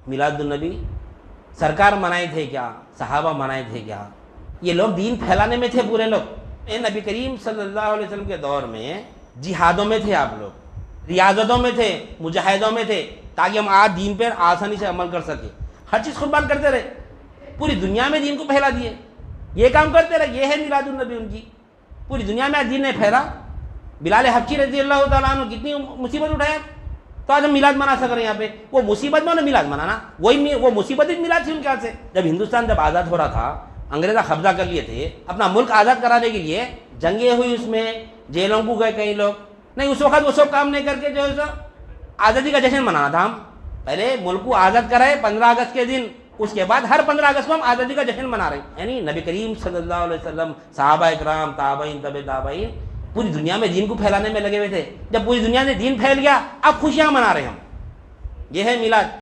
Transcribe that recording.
मिलादुन्नबी सरकार मनाए थे क्या, सहाबा मनाए थे क्या? ये लोग दीन फैलाने में थे पूरे लोग। नबी करीम सल्लल्लाहु अलैहि वसल्लम के दौर में जिहादों में थे आप लोग, रियाजतों में थे, मुजाहिदों में थे, ताकि हम आज दीन पर आसानी से अमल कर सके। हर चीज़ कुर्बान करते रहे, पूरी दुनिया में दीन को फैला दिए। ये काम करते रहे, ये है मिलादुन्नबी उनकी। पूरी दुनिया में आज दीन नहीं फैला। बिलाल हबशी रज़ी अल्लाह तआला अन्हु कितनी मुसीबत उठाया, तो आज हम मिलाद मना सक रहे हैं यहाँ पे। वो मुसीबत में उन्हें मिलाद मनाना, वही वो मुसीबत ही मिलाद थी उनके हाथ से। जब हिंदुस्तान जब आज़ाद हो रहा था, अंग्रेज़ा कब्जा कर लिए थे, अपना मुल्क आज़ाद कराने के लिए जंगें हुई, उसमें जेलों को गए कई लोग। नहीं, उस वक्त वो सब काम नहीं करके जो है आज़ादी का जश्न मनाना था। हम पहले मुल्क को आज़ाद कराए 15 अगस्त के दिन, उसके बाद हर 15 अगस्त को हम आज़ादी का जश्न मना रहे हैं। यानी नबी करीम सल्लल्लाहु अलैहि वसल्लम, सहाबा इकराम, ताबईन, तबे ताबईन पूरी दुनिया में दीन को फैलाने में लगे हुए थे। जब पूरी दुनिया में दीन फैल गया, अब खुशियां मना रहे हैं हम। यह है मिलाद।